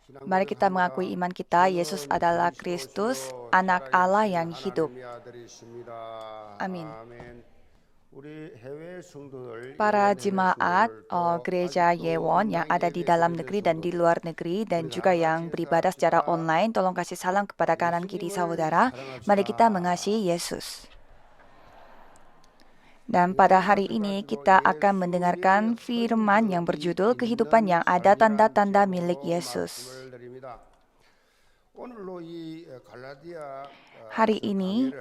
Mari kita mengakui iman kita, Yesus adalah Kristus, anak Allah yang hidup. Amin. Para jemaat gereja Yewon yang ada di dalam negeri dan di luar negeri dan juga yang beribadah secara online, tolong kasih salam kepada kanan kiri saudara. Mari kita mengasihi Yesus. Dan pada hari ini kita akan mendengarkan firman yang berjudul Kehidupan yang ada tanda-tanda milik Yesus. Hari ini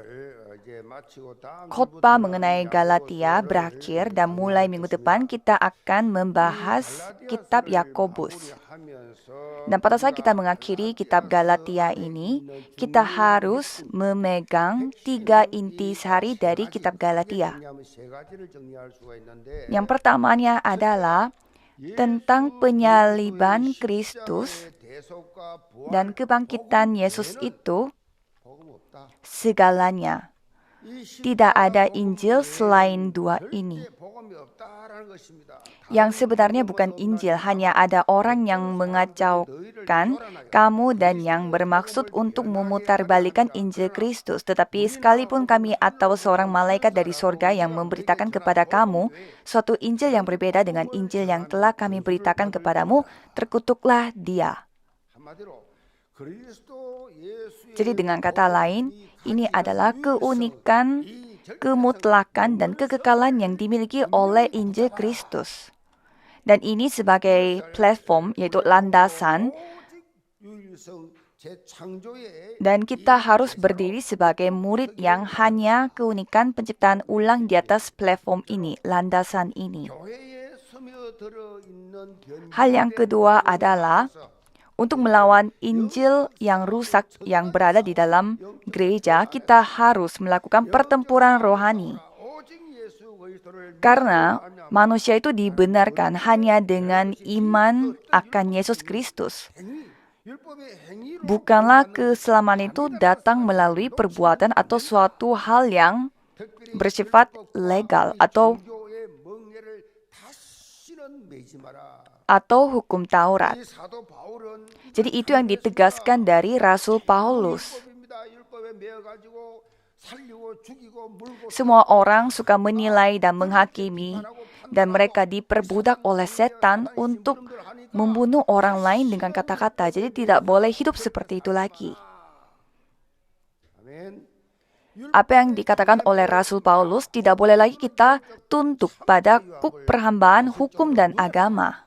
khotbah mengenai Galatia berakhir dan mulai minggu depan kita akan membahas kitab Yakobus. Dan pada saat kita mengakhiri kitab Galatia ini, kita harus memegang 3 intisari dari kitab Galatia. Yang pertamanya adalah tentang penyaliban Kristus dan kebangkitan Yesus itu segalanya. Tidak ada Injil selain 2 ini. Yang sebenarnya bukan Injil, hanya ada orang yang mengacaukan kamu dan yang bermaksud untuk memutarbalikan Injil Kristus. Tetapi sekalipun kami atau seorang malaikat dari sorga yang memberitakan kepada kamu suatu Injil yang berbeda dengan Injil yang telah kami beritakan kepadamu, terkutuklah dia. Jadi dengan kata lain, ini adalah keunikan, kemutlakan, dan kekekalan yang dimiliki oleh Injil Kristus. Dan ini sebagai platform, yaitu landasan, dan kita harus berdiri sebagai murid yang hanya keunikan penciptaan ulang di atas platform ini, landasan ini. Hal yang kedua adalah untuk melawan Injil yang rusak yang berada di dalam gereja, kita harus melakukan pertempuran rohani. Karena manusia itu dibenarkan hanya dengan iman akan Yesus Kristus. Bukanlah keselamatan itu datang melalui perbuatan atau suatu hal yang bersifat legal atau hukum Taurat. Jadi itu yang ditegaskan dari Rasul Paulus. Semua orang suka menilai dan menghakimi, dan mereka diperbudak oleh setan untuk membunuh orang lain dengan kata-kata. Jadi tidak boleh hidup seperti itu lagi. Apa yang dikatakan oleh Rasul Paulus tidak boleh lagi kita tunduk pada kuk perhambaan hukum dan agama.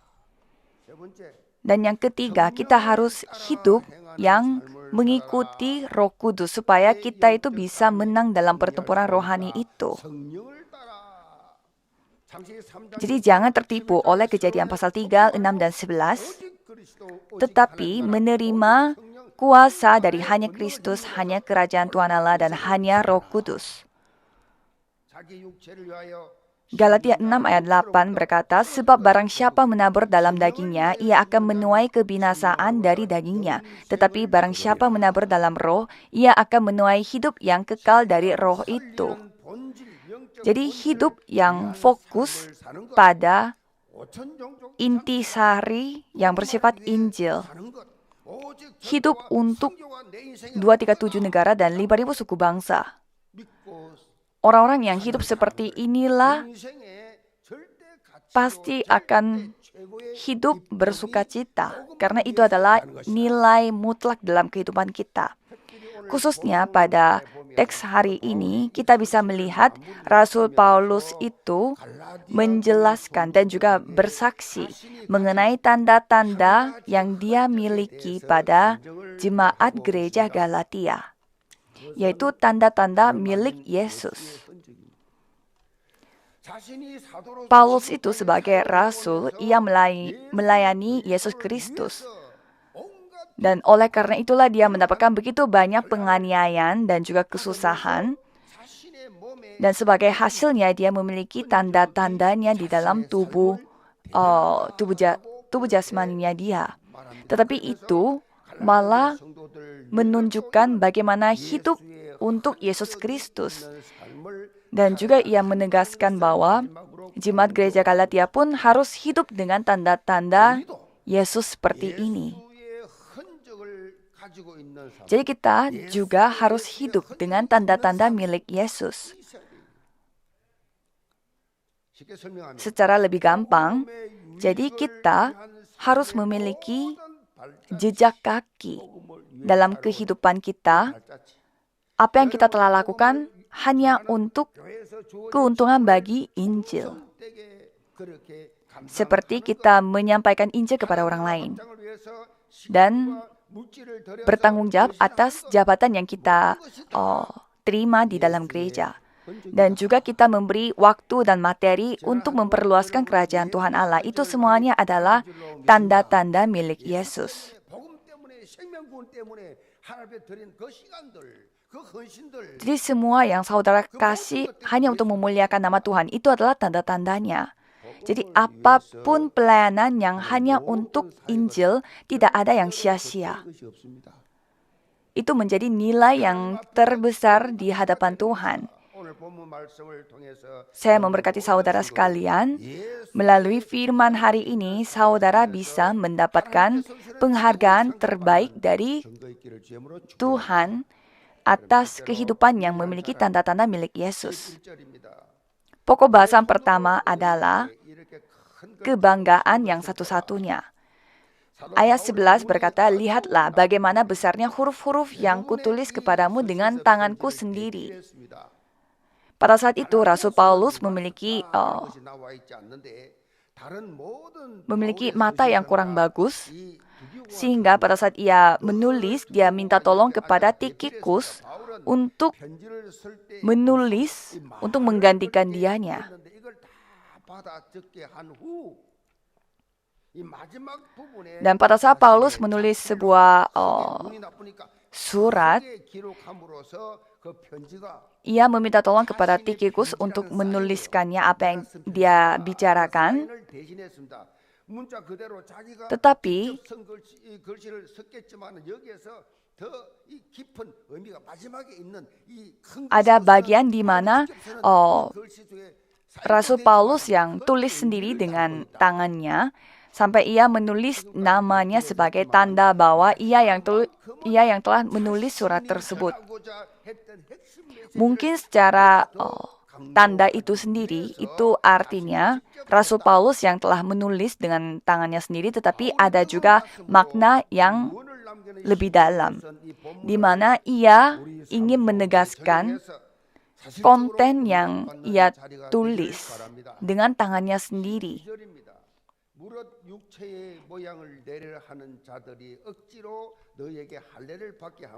Dan yang ketiga, kita harus hidup yang mengikuti Roh Kudus supaya kita itu bisa menang dalam pertempuran rohani itu. Jadi jangan tertipu oleh Kejadian pasal 3, 6, dan 11, tetapi menerima kuasa dari hanya Kristus, hanya kerajaan Tuhan Allah, dan hanya Roh Kudus. Galatia 6 ayat 8 berkata, sebab barang siapa menabur dalam dagingnya, ia akan menuai kebinasaan dari dagingnya. Tetapi barang siapa menabur dalam roh, ia akan menuai hidup yang kekal dari roh itu. Jadi hidup yang fokus pada intisari yang bersifat Injil. Hidup untuk 237 negara dan 5.000 suku bangsa. Orang-orang yang hidup seperti inilah pasti akan hidup bersukacita, karena itu adalah nilai mutlak dalam kehidupan kita. Khususnya pada teks hari ini, kita bisa melihat Rasul Paulus itu menjelaskan dan juga bersaksi mengenai tanda-tanda yang dia miliki pada jemaat gereja Galatia, yaitu tanda-tanda milik Yesus. Paulus itu sebagai rasul, ia melayani Yesus Kristus. Dan oleh karena itulah dia mendapatkan begitu banyak penganiayaan dan juga kesusahan. Dan sebagai hasilnya dia memiliki tanda-tandanya di dalam tubuh jasmaninya dia. Tetapi itu malah menunjukkan bagaimana hidup untuk Yesus Kristus. Dan juga ia menegaskan bahwa jemaat gereja Galatia pun harus hidup dengan tanda-tanda Yesus seperti ini. Jadi kita juga harus hidup dengan tanda-tanda milik Yesus. Secara lebih gampang, jadi kita harus memiliki jejak kaki dalam kehidupan kita. Apa yang kita telah lakukan hanya untuk keuntungan bagi Injil. Seperti kita menyampaikan Injil kepada orang lain. Dan bertanggung jawab atas jabatan yang kita terima di dalam gereja. Dan juga kita memberi waktu dan materi untuk memperluaskan kerajaan Tuhan Allah. Itu semuanya adalah tanda-tanda milik Yesus. Jadi semua yang saudara kasih hanya untuk memuliakan nama Tuhan, itu adalah tanda-tandanya. Jadi apapun pelayanan yang hanya untuk Injil, tidak ada yang sia-sia. Itu menjadi nilai yang terbesar di hadapan Tuhan. Saya memberkati saudara sekalian, melalui firman hari ini, saudara bisa mendapatkan penghargaan terbaik dari Tuhan atas kehidupan yang memiliki tanda-tanda milik Yesus. Pokok bahasan pertama adalah kebanggaan yang satu-satunya. Ayat 11 berkata, "Lihatlah bagaimana besarnya huruf-huruf yang kutulis kepadamu dengan tanganku sendiri." Pada saat itu, Rasul Paulus memiliki mata yang kurang bagus, sehingga pada saat ia menulis, dia minta tolong kepada Tikhikus untuk menulis, untuk menggantikan dianya. Dan pada saat Paulus menulis sebuah surat, ia meminta tolong kepada Tikhikus untuk menuliskannya apa yang dia bicarakan. Tetapi ada bagian di mana Rasul Paulus yang tulis sendiri dengan tangannya, sampai ia menulis namanya sebagai tanda bahwa ia yang telah menulis surat tersebut. Mungkin secara tanda itu sendiri, itu artinya Rasul Paulus yang telah menulis dengan tangannya sendiri, tetapi ada juga makna yang lebih dalam, di mana ia ingin menegaskan konten yang ia tulis dengan tangannya sendiri.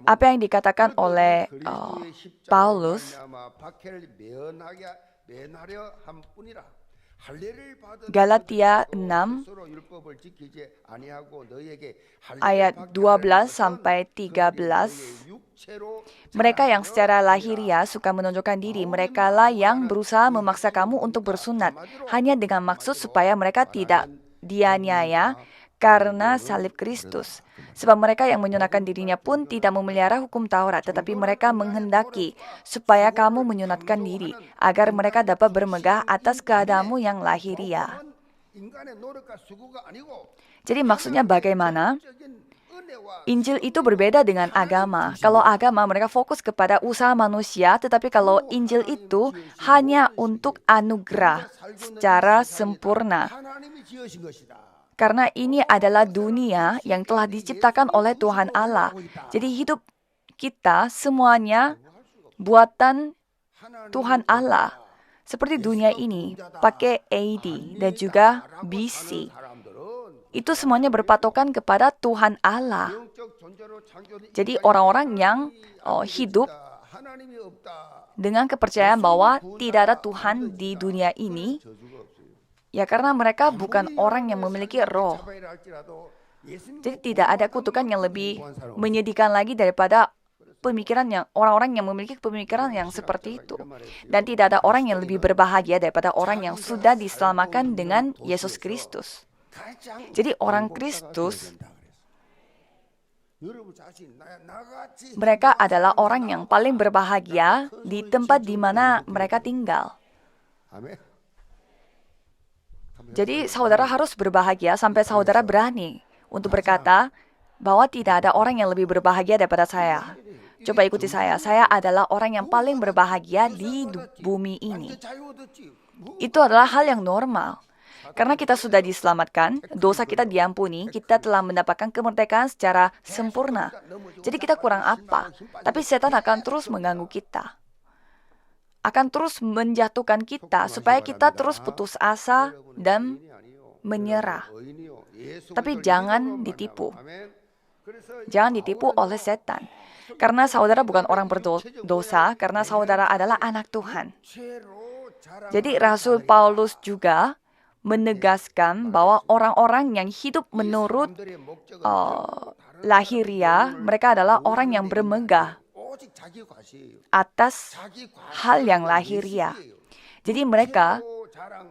Apa yang dikatakan oleh Paulus, Galatia 6 ayat 12 sampai 13. Mereka yang secara lahiriah suka menunjukkan diri, merekalah yang berusaha memaksa kamu untuk bersunat, hanya dengan maksud supaya mereka tidak dianiaya karena salib Kristus. Sebab mereka yang menyunatkan dirinya pun tidak memelihara hukum Taurat, tetapi mereka menghendaki supaya kamu menyunatkan diri, agar mereka dapat bermegah atas keadaanmu yang lahiriah. Jadi maksudnya bagaimana? Injil itu berbeda dengan agama. Kalau agama mereka fokus kepada usaha manusia, tetapi kalau Injil itu hanya untuk anugerah secara sempurna. Karena ini adalah dunia yang telah diciptakan oleh Tuhan Allah. Jadi hidup kita semuanya buatan Tuhan Allah. Seperti dunia ini, pakai AD dan juga BC. Itu semuanya berpatokan kepada Tuhan Allah. Jadi orang-orang yang hidup dengan kepercayaan bahwa tidak ada Tuhan di dunia ini, ya karena mereka bukan orang yang memiliki roh. Jadi tidak ada kutukan yang lebih menyedihkan lagi daripada pemikiran yang orang-orang yang memiliki pemikiran yang seperti itu. Dan tidak ada orang yang lebih berbahagia daripada orang yang sudah diselamatkan dengan Yesus Kristus. Jadi orang Kristus, mereka adalah orang yang paling berbahagia di tempat di mana mereka tinggal. Jadi saudara harus berbahagia sampai saudara berani untuk berkata, bahwa tidak ada orang yang lebih berbahagia daripada saya. Coba ikuti saya. Saya adalah orang yang paling berbahagia di bumi ini. Itu adalah hal yang normal. Karena kita sudah diselamatkan, dosa kita diampuni, kita telah mendapatkan kemerdekaan secara sempurna. Jadi kita kurang apa? Tapi setan akan terus mengganggu kita. Akan terus menjatuhkan kita supaya kita terus putus asa dan menyerah. Tapi jangan ditipu. Jangan ditipu oleh setan. Karena saudara bukan orang berdosa, karena saudara adalah anak Tuhan. Jadi Rasul Paulus juga menegaskan bahwa orang-orang yang hidup menurut lahiriah, mereka adalah orang yang bermegah atas hal yang lahiriah. Jadi mereka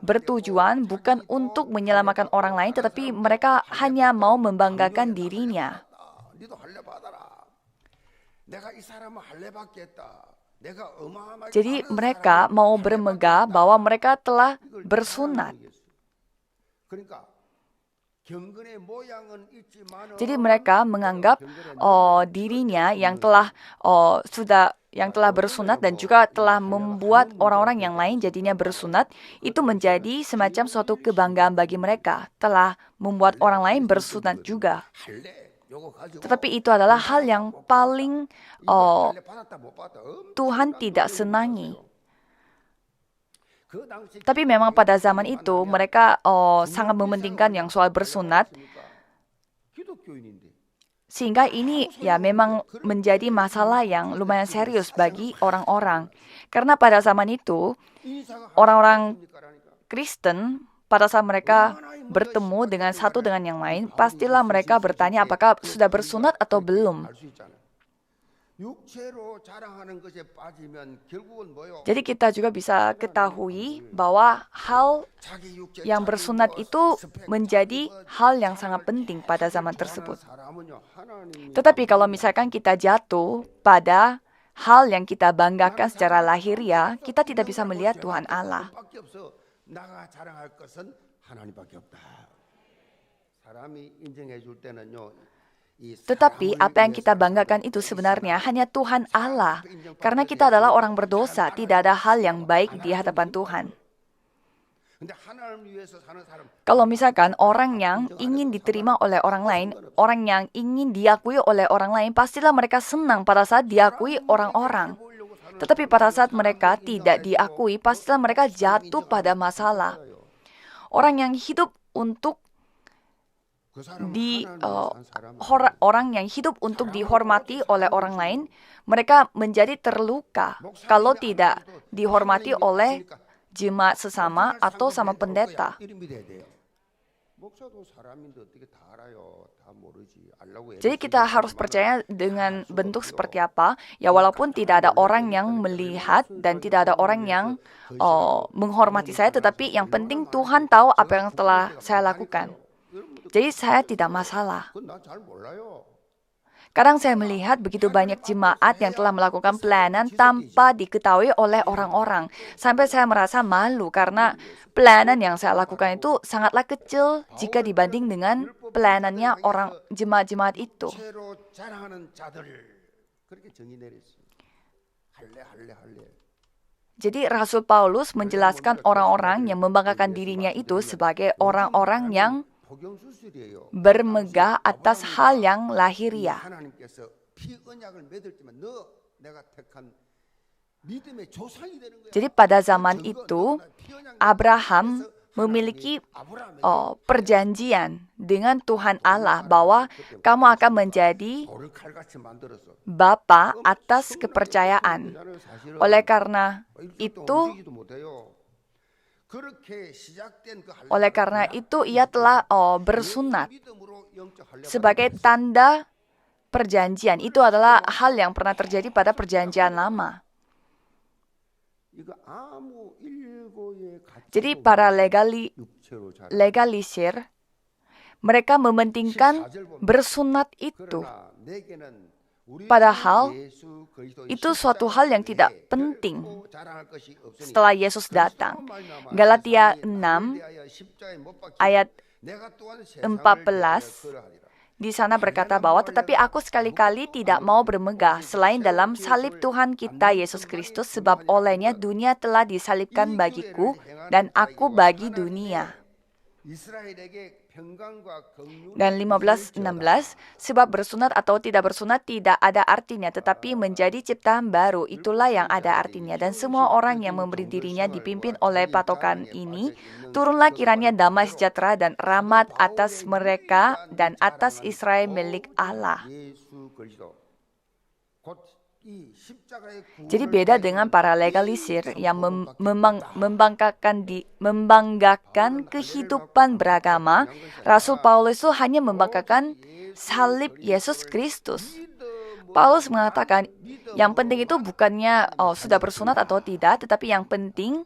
bertujuan bukan untuk menyelamatkan orang lain, tetapi mereka hanya mau membanggakan dirinya. Jadi mereka mau bermegah bahwa mereka telah bersunat. Jadi mereka menganggap dirinya yang telah bersunat dan juga telah membuat orang-orang yang lain jadinya bersunat, itu menjadi semacam suatu kebanggaan bagi mereka, telah membuat orang lain bersunat juga. Tetapi itu adalah hal yang paling Tuhan tidak senangi. Tapi memang pada zaman itu mereka sangat mementingkan yang soal bersunat. Sehingga ini ya memang menjadi masalah yang lumayan serius bagi orang-orang. Karena pada zaman itu orang-orang Kristen pada saat mereka bertemu dengan satu dengan yang lain, pastilah mereka bertanya apakah sudah bersunat atau belum. Jadi kita juga bisa ketahui bahwa hal yang bersunat itu menjadi hal yang sangat penting pada zaman tersebut. Tetapi kalau misalkan kita jatuh pada hal yang kita banggakan secara lahiriah, kita tidak bisa melihat Tuhan Allah. Tetapi apa yang kita banggakan itu sebenarnya hanya Tuhan Allah. Karena kita adalah orang berdosa, tidak ada hal yang baik di hadapan Tuhan. Kalau misalkan orang yang ingin diterima oleh orang lain, orang yang ingin diakui oleh orang lain, pastilah mereka senang pada saat diakui orang-orang. Tetapi pada saat mereka tidak diakui, pastilah mereka jatuh pada masalah. Orang yang hidup untuk dihormati oleh orang lain, mereka menjadi terluka kalau tidak dihormati oleh jemaat sesama atau sama pendeta. Jadi kita harus percaya dengan bentuk seperti apa, ya walaupun tidak ada orang yang melihat dan tidak ada orang yang menghormati saya, tetapi yang penting Tuhan tahu apa yang telah saya lakukan. Jadi saya tidak masalah. Kadang saya melihat begitu banyak jemaat yang telah melakukan pelayanan tanpa diketahui oleh orang-orang. Sampai saya merasa malu karena pelayanan yang saya lakukan itu sangatlah kecil jika dibanding dengan pelayanannya orang jemaat-jemaat itu. Jadi Rasul Paulus menjelaskan orang-orang yang membanggakan dirinya itu sebagai orang-orang yang bermegah atas hal yang lahiriah. Jadi pada zaman itu, Abraham memiliki perjanjian dengan Tuhan Allah bahwa kamu akan menjadi bapa atas kepercayaan. Oleh karena itu ia telah bersunat sebagai tanda perjanjian. Itu adalah hal yang pernah terjadi pada perjanjian lama. Jadi para legalisir, mereka mementingkan bersunat itu. Padahal itu suatu hal yang tidak penting setelah Yesus datang. Galatia 6 ayat 14, di sana berkata bahwa, tetapi aku sekali-kali tidak mau bermegah selain dalam salib Tuhan kita Yesus Kristus, sebab olehnya dunia telah disalibkan bagiku dan aku bagi dunia. Dan 15:16, sebab bersunat atau tidak bersunat tidak ada artinya, tetapi menjadi ciptaan baru, itulah yang ada artinya. Dan semua orang yang memberi dirinya dipimpin oleh patokan ini, turunlah kiranya damai sejahtera dan rahmat atas mereka dan atas Israel milik Allah. Jadi beda dengan para legalisir yang membanggakan kehidupan beragama. Rasul Paulus itu hanya membanggakan salib Yesus Kristus. Paulus mengatakan yang penting itu bukannya sudah bersunat atau tidak, tetapi yang penting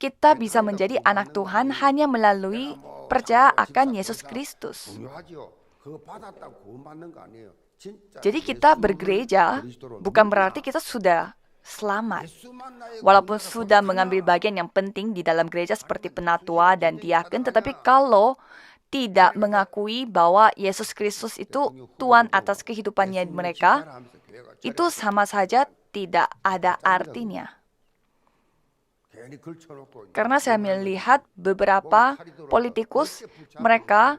kita bisa menjadi anak Tuhan hanya melalui percaya akan Yesus Kristus. Jadi kita bergereja bukan berarti kita sudah selamat. Walaupun sudah mengambil bagian yang penting di dalam gereja seperti penatua dan diaken, tetapi kalau tidak mengakui bahwa Yesus Kristus itu Tuhan atas kehidupannya mereka, itu sama saja tidak ada artinya. Karena saya melihat beberapa politikus, mereka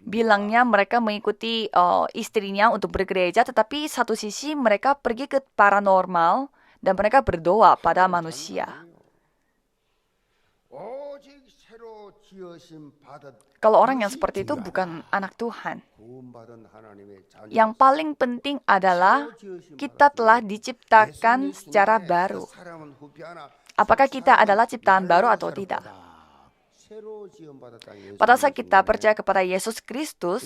bilangnya mereka mengikuti istrinya untuk bergereja, tetapi satu sisi mereka pergi ke paranormal dan mereka berdoa pada manusia. Kalau orang yang seperti itu bukan anak Tuhan. Yang paling penting adalah kita telah diciptakan secara baru. Apakah kita adalah ciptaan baru atau tidak? Pada saat kita percaya kepada Yesus Kristus,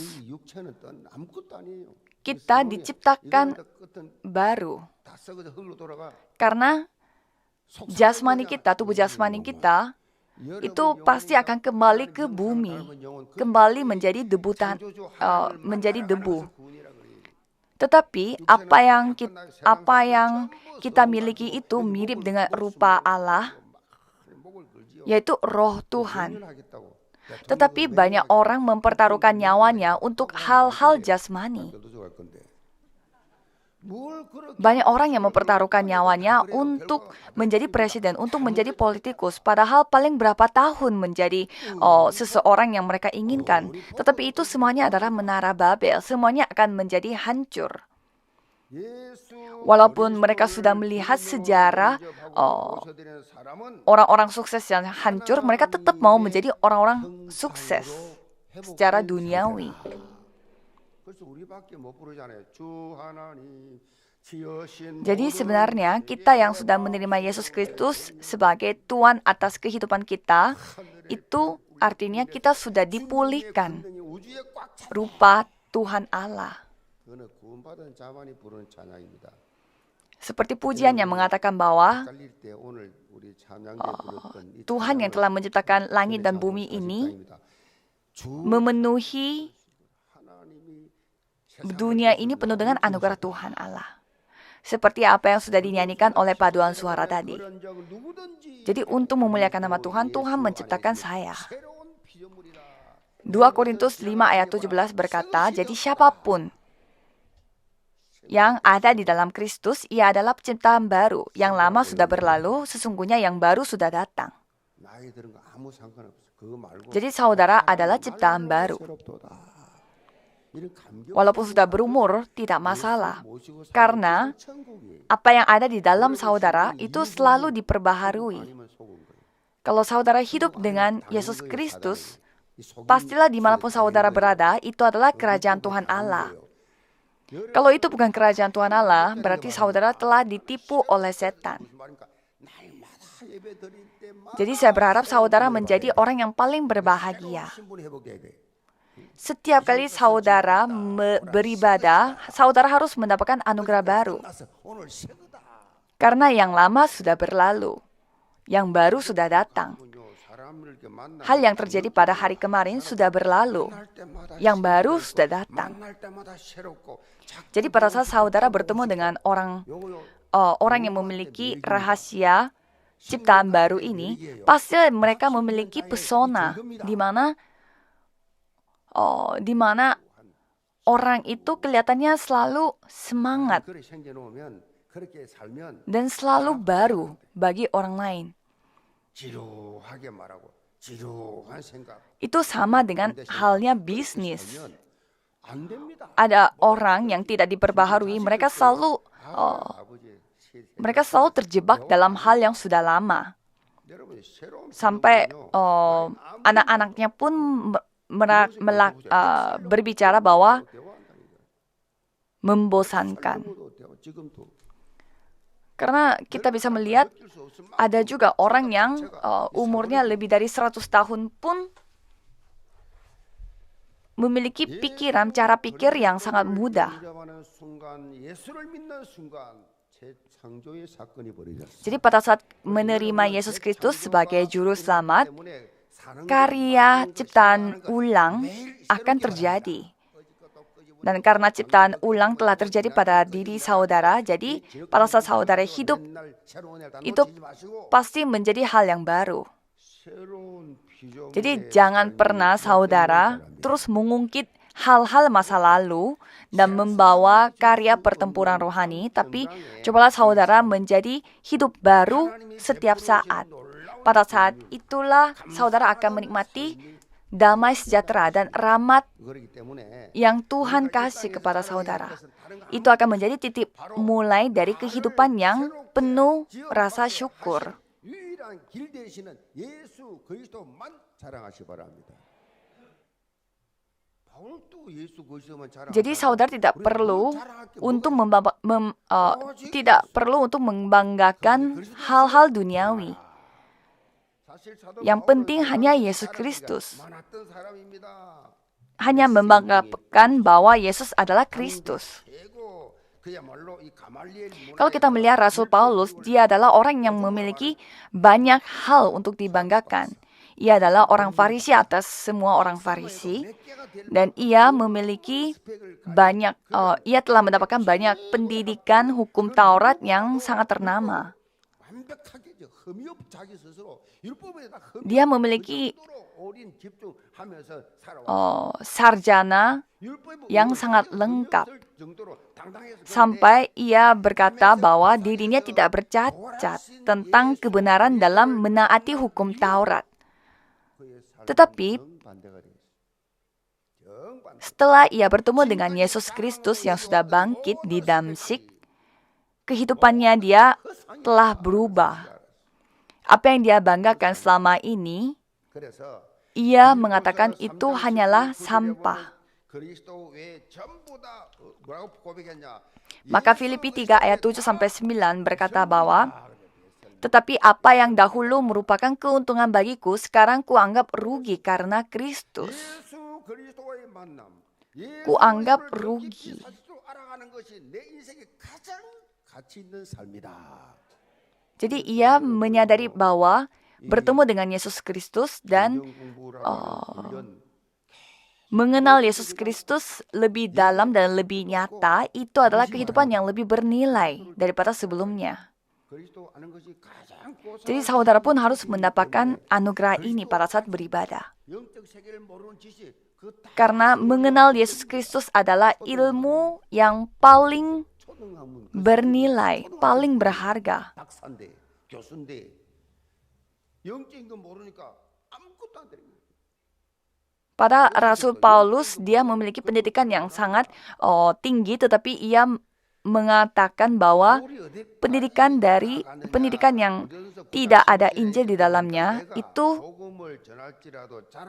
kita diciptakan baru. Karena jasmani kita, tubuh jasmani kita, itu pasti akan kembali ke bumi, kembali menjadi debu. Tetapi apa yang kita miliki itu mirip dengan rupa Allah, yaitu roh Tuhan. Tetapi banyak orang mempertaruhkan nyawanya untuk hal-hal jasmani. Banyak orang yang mempertaruhkan nyawanya untuk menjadi presiden, untuk menjadi politikus, padahal paling berapa tahun menjadi seseorang yang mereka inginkan. Tetapi itu semuanya adalah menara Babel, semuanya akan menjadi hancur. Walaupun mereka sudah melihat sejarah orang-orang sukses yang hancur, mereka tetap mau menjadi orang-orang sukses secara duniawi. Jadi sebenarnya kita yang sudah menerima Yesus Kristus sebagai Tuhan atas kehidupan kita, itu artinya kita sudah dipulihkan rupa Tuhan Allah. Seperti pujian yang mengatakan bahwa Tuhan yang telah menciptakan langit dan bumi ini memenuhi dunia ini penuh dengan anugerah Tuhan Allah. Seperti apa yang sudah dinyanyikan oleh paduan suara tadi. Jadi untuk memuliakan nama Tuhan, Tuhan menciptakan saya. 2 Korintus 5 ayat 17 berkata, jadi siapapun yang ada di dalam Kristus, ia adalah penciptaan baru. Yang lama sudah berlalu, sesungguhnya yang baru sudah datang. Jadi saudara adalah ciptaan baru. Walaupun sudah berumur, tidak masalah. Karena apa yang ada di dalam saudara itu selalu diperbaharui. Kalau saudara hidup dengan Yesus Kristus, pastilah dimanapun saudara berada, itu adalah kerajaan Tuhan Allah. Kalau itu bukan kerajaan Tuhan Allah, berarti saudara telah ditipu oleh setan. Jadi saya berharap saudara menjadi orang yang paling berbahagia. Setiap kali saudara beribadah, saudara harus mendapatkan anugerah baru. Karena yang lama sudah berlalu, yang baru sudah datang. Hal yang terjadi pada hari kemarin sudah berlalu, yang baru sudah datang. Jadi pada saat saudara bertemu dengan orang yang memiliki rahasia ciptaan baru ini, pasti mereka memiliki pesona, di mana di mana orang itu kelihatannya selalu semangat dan selalu baru bagi orang lain. Itu sama dengan halnya bisnis. Ada orang yang tidak diperbaharui, mereka selalu terjebak dalam hal yang sudah lama. Sampai anak-anaknya pun berbicara bahwa membosankan. Karena kita bisa melihat ada juga orang yang umurnya lebih dari 100 tahun pun memiliki cara pikir yang sangat mudah. Jadi pada saat menerima Yesus Kristus sebagai juru selamat, karya ciptaan ulang akan terjadi. Dan karena ciptaan ulang telah terjadi pada diri saudara, jadi pada saat saudara hidup, itu pasti menjadi hal yang baru. Jadi jangan pernah saudara terus mengungkit hal-hal masa lalu dan membawa karya pertempuran rohani, tapi cobalah saudara menjadi hidup baru setiap saat. Pada saat itulah saudara akan menikmati damai sejahtera dan rahmat yang Tuhan kasih kepada saudara. Itu akan menjadi titik mulai dari kehidupan yang penuh rasa syukur. Jadi saudara tidak perlu untuk membanggakan hal-hal duniawi. Yang penting hanya Yesus Kristus. Hanya membanggakan bahwa Yesus adalah Kristus. Kalau kita melihat Rasul Paulus, dia adalah orang yang memiliki banyak hal untuk dibanggakan. Ia adalah orang Farisi atas semua orang Farisi, dan ia telah mendapatkan banyak pendidikan hukum Taurat yang sangat ternama. Dia memiliki sarjana yang sangat lengkap. Sampai ia berkata bahwa dirinya tidak bercacat tentang kebenaran dalam menaati hukum Taurat. Tetapi setelah ia bertemu dengan Yesus Kristus yang sudah bangkit di Damsyik, kehidupannya dia telah berubah. Apa yang dia banggakan selama ini, ia mengatakan itu hanyalah sampah. Maka Filipi 3 ayat 7-9 berkata bahwa, tetapi apa yang dahulu merupakan keuntungan bagiku, sekarang kuanggap rugi karena Kristus. Kuanggap rugi. Jadi ia menyadari bahwa bertemu dengan Yesus Kristus dan mengenal Yesus Kristus lebih dalam dan lebih nyata, itu adalah kehidupan yang lebih bernilai daripada sebelumnya. Jadi saudara pun harus mendapatkan anugerah ini pada saat beribadah. Karena mengenal Yesus Kristus adalah ilmu yang paling bernilai, paling berharga. Pada Rasul Paulus, dia memiliki pendidikan yang sangat tinggi, tetapi ia mengatakan bahwa pendidikan yang tidak ada Injil di dalamnya itu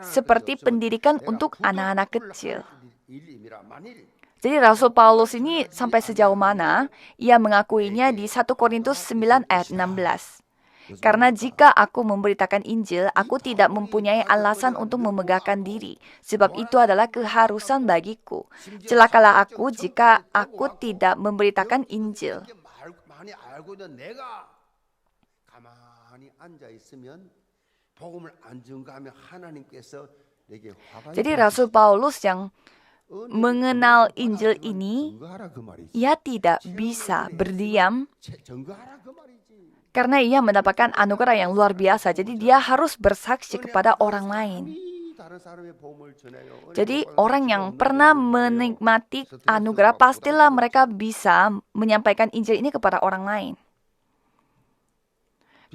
seperti pendidikan untuk anak-anak kecil. Jadi Rasul Paulus ini sampai sejauh mana ia mengakuinya di 1 Korintus 9 ayat 16. Karena jika aku memberitakan Injil, aku tidak mempunyai alasan untuk memegahkan diri, sebab itu adalah keharusan bagiku. Celakalah aku jika aku tidak memberitakan Injil. Jadi Rasul Paulus yang mengenal Injil ini, ia tidak bisa berdiam karena ia mendapatkan anugerah yang luar biasa. Jadi dia harus bersaksi kepada orang lain. Jadi orang yang pernah menikmati anugerah pastilah mereka bisa menyampaikan Injil ini kepada orang lain.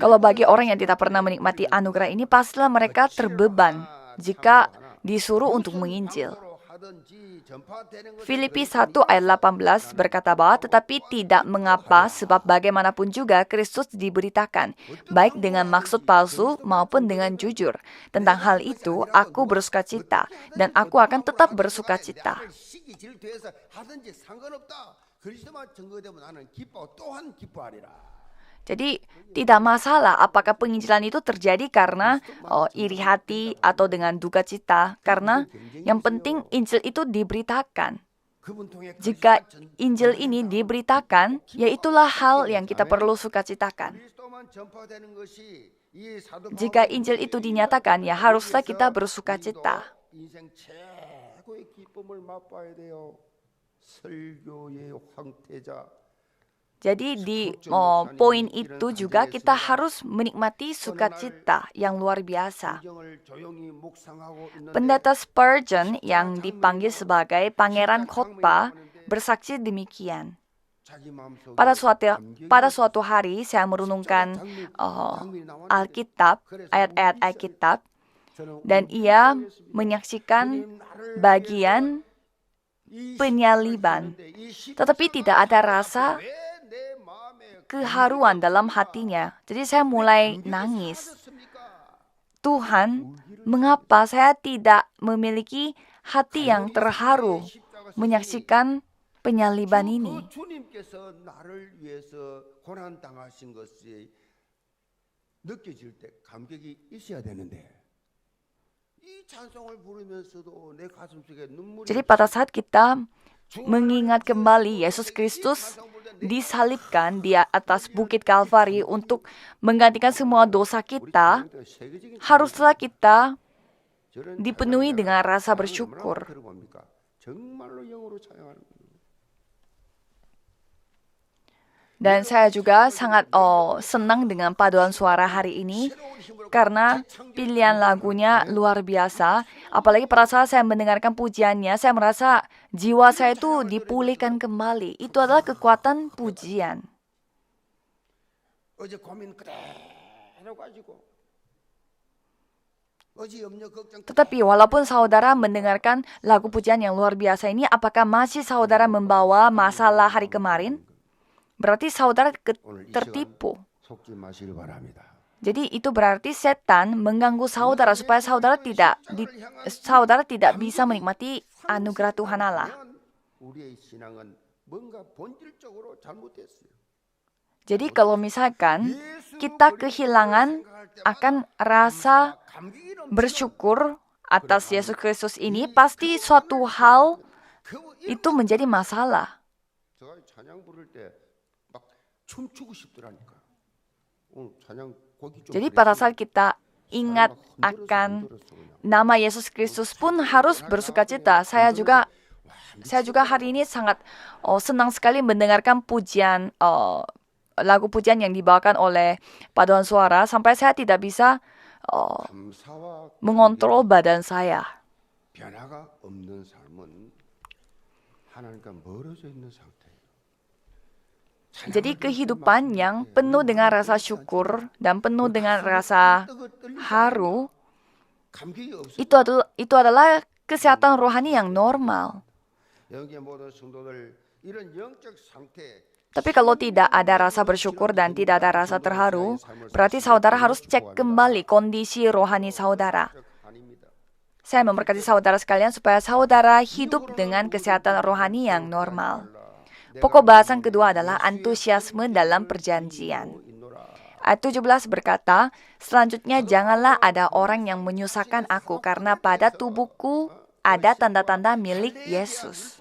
Kalau bagi orang yang tidak pernah menikmati anugerah ini, pastilah mereka terbeban jika disuruh untuk menginjil. Filipi 1 ayat 18 berkata bahwa tetapi tidak mengapa sebab bagaimanapun juga Kristus diberitakan, baik dengan maksud palsu maupun dengan jujur. Tentang hal itu aku bersukacita dan aku akan tetap bersukacita. Jadi tidak masalah apakah penginjilan itu terjadi karena iri hati atau dengan duka cita. Karena yang penting Injil itu diberitakan. Jika Injil ini diberitakan, ya itulah hal yang kita perlu sukacitakan. Jika Injil itu dinyatakan, ya haruslah kita bersukacita. Jadi di poin itu juga kita harus menikmati sukacita yang luar biasa. Pendeta Spurgeon yang dipanggil sebagai pangeran khotbah bersaksi demikian. Pada suatu hari saya merenungkan Alkitab, ayat-ayat Alkitab, dan ia menyaksikan bagian penyaliban. Tetapi tidak ada rasa keharuan dalam hatinya. Jadi saya mulai nangis. Tuhan, mengapa saya tidak memiliki hati yang terharu menyaksikan penyaliban ini? Jadi pada saat kita mengingat kembali Yesus Kristus disalibkan di atas bukit Kalvari untuk menggantikan semua dosa kita, haruslah kita dipenuhi dengan rasa bersyukur. Dan saya juga sangat senang dengan paduan suara hari ini karena pilihan lagunya luar biasa. Apalagi pada saat saya mendengarkan pujiannya, saya merasa jiwa saya itu dipulihkan kembali. Itu adalah kekuatan pujian. Tetapi walaupun saudara mendengarkan lagu pujian yang luar biasa ini, apakah masih saudara membawa masalah hari kemarin? Berarti saudara tertipu. Jadi itu berarti setan mengganggu saudara supaya saudara tidak bisa menikmati anugerah Tuhan Allah. Jadi kalau misalkan kita kehilangan akan rasa bersyukur atas Yesus Kristus ini, pasti suatu hal itu menjadi masalah. Jadi pada saat kita ingat akan nama Yesus Kristus pun harus bersukacita. Saya juga hari ini sangat senang sekali mendengarkan pujian, lagu pujian yang dibawakan oleh paduan suara sampai saya tidak bisa mengontrol badan saya. Jadi kehidupan yang penuh dengan rasa syukur dan penuh dengan rasa haru, itu adalah kesehatan rohani yang normal. Tapi kalau tidak ada rasa bersyukur dan tidak ada rasa terharu, berarti saudara harus cek kembali kondisi rohani saudara. Saya memberkati saudara sekalian supaya saudara hidup dengan kesehatan rohani yang normal. Pokok bahasan kedua adalah antusiasme dalam perjanjian. Ayat 17 berkata, selanjutnya janganlah ada orang yang menyusahkan aku karena pada tubuhku ada tanda-tanda milik Yesus.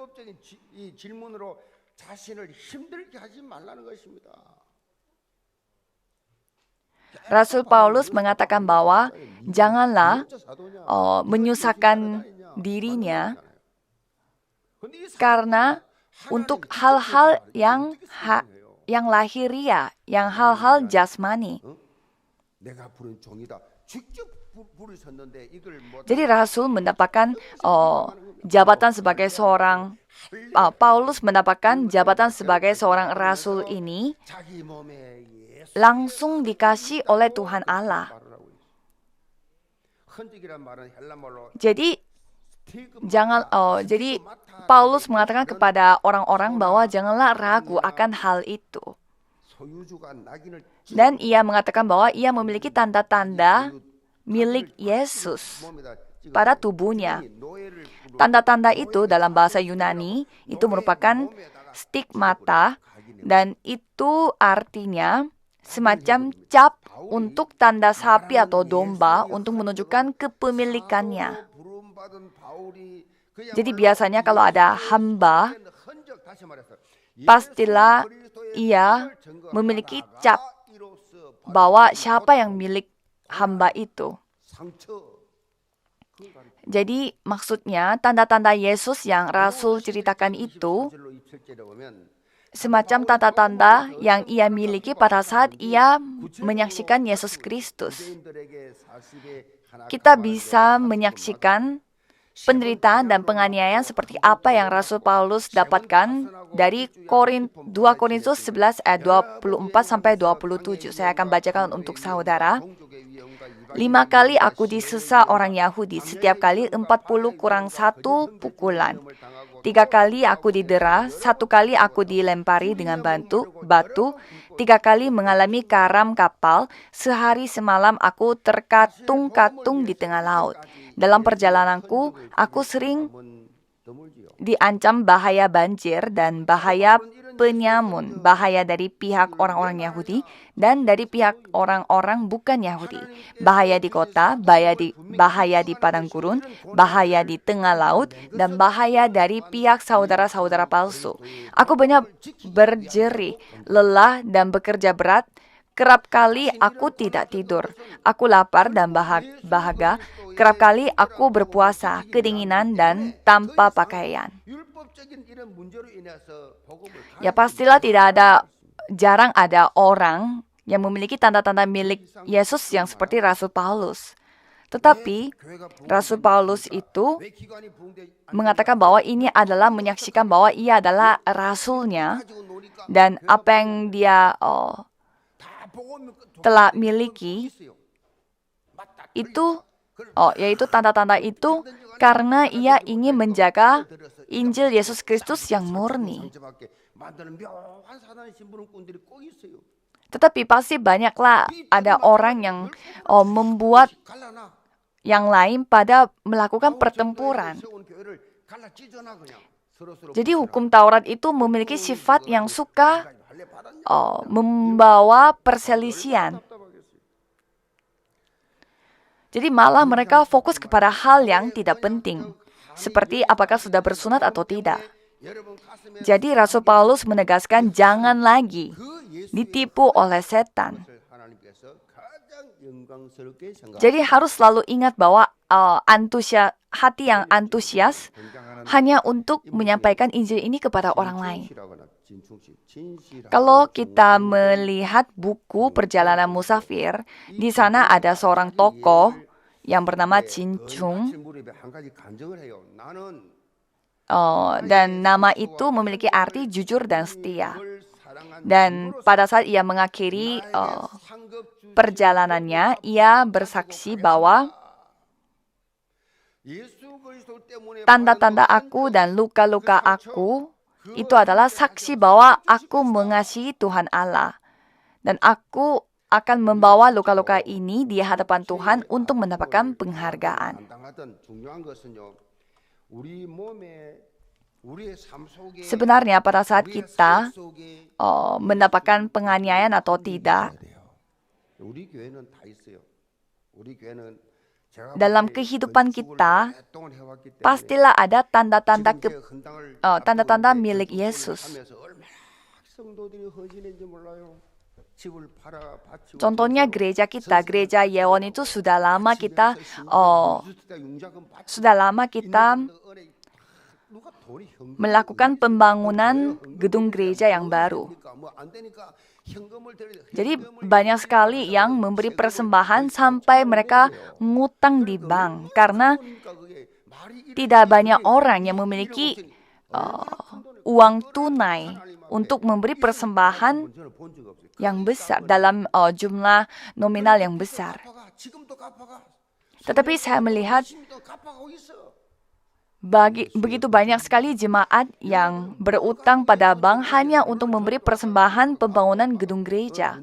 Rasul Paulus mengatakan bahwa janganlah menyusahkan dirinya karena untuk hal-hal yang lahiriah, yang hal-hal jasmani. Jadi rasul mendapatkan jabatan sebagai seorang Paulus mendapatkan jabatan sebagai seorang rasul ini langsung dikasih oleh Tuhan Allah. Jadi jadi Paulus mengatakan kepada orang-orang bahwa janganlah ragu akan hal itu. Dan ia mengatakan bahwa ia memiliki tanda-tanda milik Yesus pada tubuhnya. Tanda-tanda itu dalam bahasa Yunani itu merupakan stigmata dan itu artinya semacam cap untuk tanda sapi atau domba untuk menunjukkan kepemilikannya. Jadi biasanya kalau ada hamba, pastilah ia memiliki cap bahwa siapa yang milik hamba itu. Jadi maksudnya tanda-tanda Yesus yang Rasul ceritakan itu semacam tanda-tanda yang ia miliki pada saat ia menyaksikan Yesus Kristus. Kita bisa menyaksikan penderitaan dan penganiayaan seperti apa yang Rasul Paulus dapatkan dari 2 Korintus 11 ayat 24 sampai 27. Saya akan bacakan untuk saudara. 5 kali aku disesa orang Yahudi, setiap kali 40 kurang 1 pukulan. 3 kali aku didera, 1 kali aku dilempari dengan batu, 3 kali mengalami karam kapal, sehari semalam aku terkatung-katung di tengah laut. Dalam perjalananku, aku sering diancam bahaya banjir dan bahaya penyamun, bahaya dari pihak orang-orang Yahudi dan dari pihak orang-orang bukan Yahudi, bahaya di kota, bahaya di padang gurun, bahaya di tengah laut, dan bahaya dari pihak saudara-saudara palsu. Aku banyak berjerih, lelah, dan bekerja berat. Kerap kali aku tidak tidur. Aku lapar dan bahaga. Kerap kali aku berpuasa, kedinginan, dan tanpa pakaian. Ya pastilah jarang ada orang yang memiliki tanda-tanda milik Yesus yang seperti Rasul Paulus. Tetapi Rasul Paulus itu mengatakan bahwa ini adalah menyaksikan bahwa ia adalah rasulnya dan apa yang dia telah miliki itu yaitu tanda-tanda itu karena ia ingin menjaga Injil Yesus Kristus yang murni. Tetapi pasti banyaklah ada orang yang membuat yang lain pada melakukan pertempuran. Jadi hukum Taurat itu memiliki sifat yang suka membawa perselisihan. Jadi malah mereka fokus kepada hal yang tidak penting, seperti apakah sudah bersunat atau tidak. Jadi Rasul Paulus menegaskan jangan lagi ditipu oleh setan. Jadi harus selalu ingat bahwa hati yang antusias hanya untuk menyampaikan Injil ini kepada orang lain. Kalau kita melihat buku Perjalanan Musafir, di sana ada seorang tokoh yang bernama Jin Chung. Dan nama itu memiliki arti jujur dan setia. Dan pada saat ia mengakhiri perjalanannya, ia bersaksi bahwa tanda-tanda aku dan luka-luka aku itu adalah saksi bahwa aku mengasihi Tuhan Allah. Dan aku akan membawa luka-luka ini di hadapan Tuhan untuk mendapatkan penghargaan. Sebenarnya pada saat kita mendapatkan penganiayaan atau tidak, dalam kehidupan kita, pastilah ada tanda-tanda milik Yesus. Contohnya gereja kita, gereja Yewon itu sudah lama kita melakukan pembangunan gedung gereja yang baru. Jadi banyak sekali yang memberi persembahan sampai mereka ngutang di bank karena tidak banyak orang yang memiliki uang tunai untuk memberi persembahan yang besar dalam jumlah nominal yang besar. Tetapi saya melihat begitu banyak sekali jemaat yang berutang pada bank hanya untuk memberi persembahan pembangunan gedung gereja.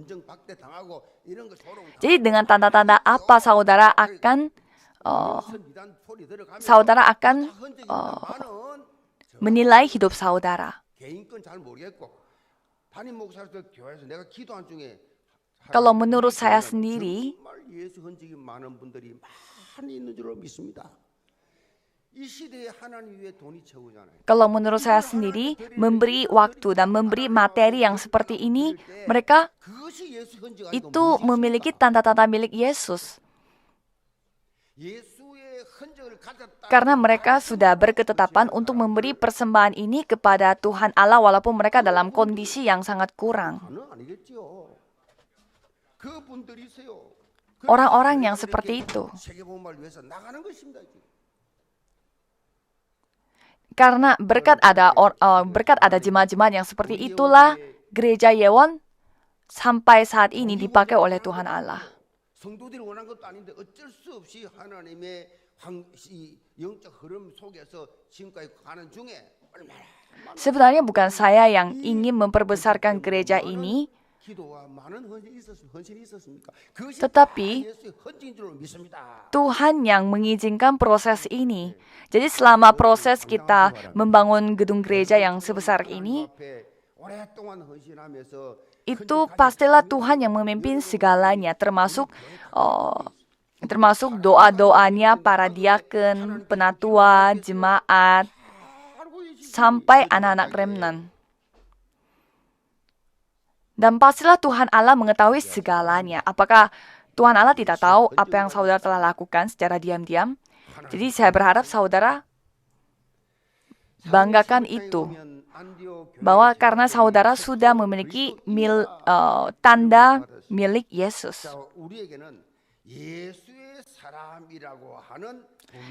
Jadi dengan tanda-tanda apa saudara akan menilai hidup saudara? Kalau menurut saya sendiri, memberi waktu dan memberi materi yang seperti ini, mereka itu memiliki tanda-tanda milik Yesus. Karena mereka sudah berketetapan untuk memberi persembahan ini kepada Tuhan Allah walaupun mereka dalam kondisi yang sangat kurang. Orang-orang yang seperti itu. Karena berkat ada jemaat-jemaat yang seperti itulah gereja Yewon sampai saat ini dipakai oleh Tuhan Allah. Sebenarnya bukan saya yang ingin memperbesarkan gereja ini, tetapi Tuhan yang mengizinkan proses ini. Jadi selama proses kita membangun gedung gereja yang sebesar ini, itu pastilah Tuhan yang memimpin segalanya, termasuk doa-doanya para diaken, penatua, jemaat, sampai anak-anak remnant. Dan pastilah Tuhan Allah mengetahui segalanya. Apakah Tuhan Allah tidak tahu apa yang saudara telah lakukan secara diam-diam? Jadi saya berharap saudara banggakan itu. Bahwa karena saudara sudah memiliki tanda milik Yesus.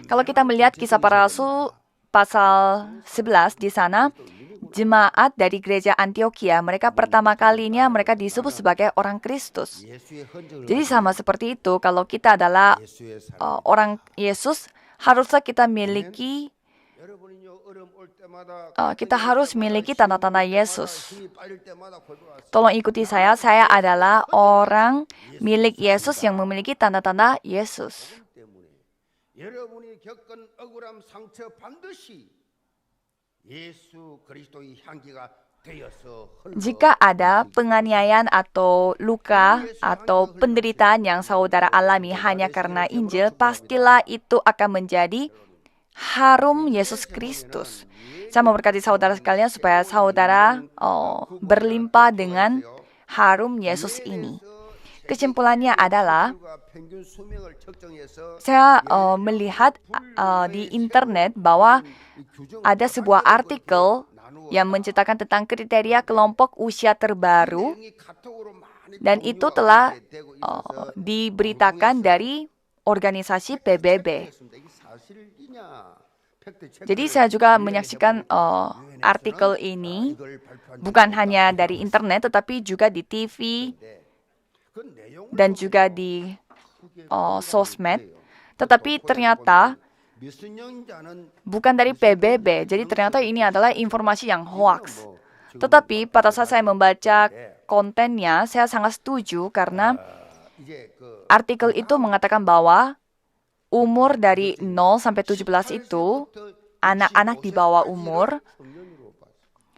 Kalau kita melihat Kisah Para Rasul pasal 11 di sana, jemaat dari gereja Antioquia, mereka pertama kalinya mereka disebut sebagai orang Kristus. Jadi sama seperti itu, kalau kita adalah orang Yesus, haruslah kita harus miliki tanda-tanda Yesus. Tolong ikuti saya adalah orang milik Yesus yang memiliki tanda-tanda Yesus. Jika ada penganiayaan atau luka atau penderitaan yang saudara alami hanya karena Injil, pastilah itu akan menjadi harum Yesus Kristus. Saya memberkati saudara sekalian supaya saudara berlimpah dengan harum Yesus ini. Kesimpulannya adalah, saya melihat di internet bahwa ada sebuah artikel yang menceritakan tentang kriteria kelompok usia terbaru, dan itu telah diberitakan dari organisasi PBB. Jadi saya juga menyaksikan artikel ini, bukan hanya dari internet, tetapi juga di TV, dan juga di sosmed. Tetapi ternyata bukan dari PBB, jadi ternyata ini adalah informasi yang hoax. Tetapi pada saat saya membaca kontennya, saya sangat setuju karena artikel itu mengatakan bahwa umur dari 0 sampai 17 itu anak-anak di bawah umur,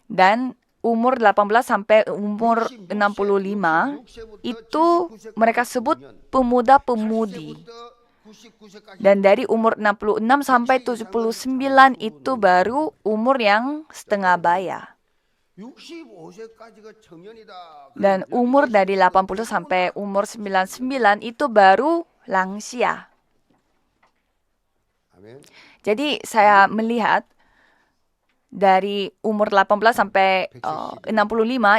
dan umur 18 sampai umur 65 itu mereka sebut pemuda-pemudi. Dan dari umur 66 sampai 79 itu baru umur yang setengah baya. Dan umur dari 80 sampai umur 99 itu baru lansia. Jadi saya melihat dari umur 18 sampai 65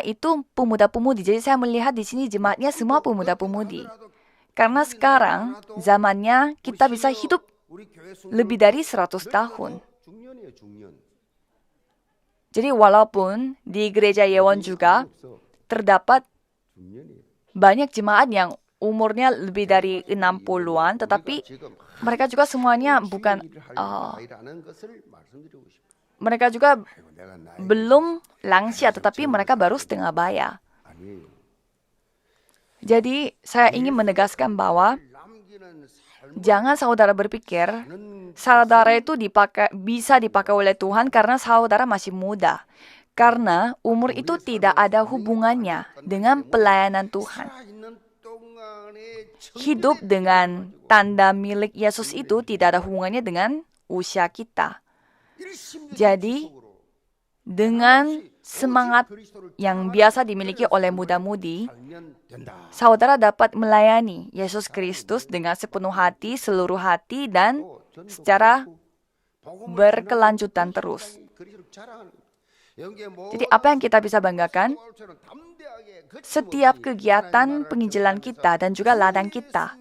itu pemuda-pemudi. Jadi saya melihat di sini jemaatnya semua pemuda-pemudi. Karena sekarang zamannya kita bisa hidup lebih dari 100 tahun. Jadi walaupun di gereja Yewon juga terdapat banyak jemaat yang umurnya lebih dari 60-an, tetapi mereka juga semuanya mereka juga belum lansia, tetapi mereka baru setengah baya. Jadi saya ingin menegaskan bahwa jangan saudara berpikir saudara itu bisa dipakai oleh Tuhan karena saudara masih muda. Karena umur itu tidak ada hubungannya dengan pelayanan Tuhan. Hidup dengan tanda milik Yesus itu tidak ada hubungannya dengan usia kita. Jadi, dengan semangat yang biasa dimiliki oleh muda-mudi, saudara dapat melayani Yesus Kristus dengan sepenuh hati, seluruh hati, dan secara berkelanjutan terus. Jadi apa yang kita bisa banggakan? Setiap kegiatan penginjilan kita dan juga ladang kita.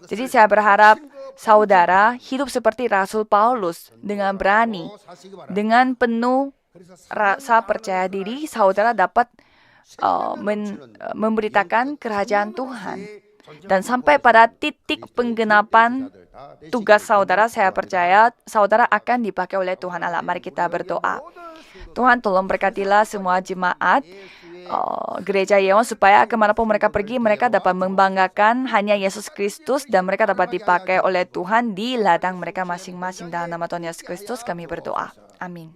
Jadi saya berharap saudara hidup seperti Rasul Paulus dengan berani, dengan penuh rasa percaya diri, saudara dapat memberitakan kerajaan Tuhan. Dan sampai pada titik penggenapan tugas saudara, saya percaya saudara akan dipakai oleh Tuhan Allah. Mari kita berdoa. Tuhan tolong berkatilah semua jemaat gereja Yewon supaya kemanapun mereka pergi, mereka dapat membanggakan hanya Yesus Kristus dan mereka dapat dipakai oleh Tuhan di ladang mereka masing-masing. Dalam nama Tuhan Yesus Kristus kami berdoa. Amin.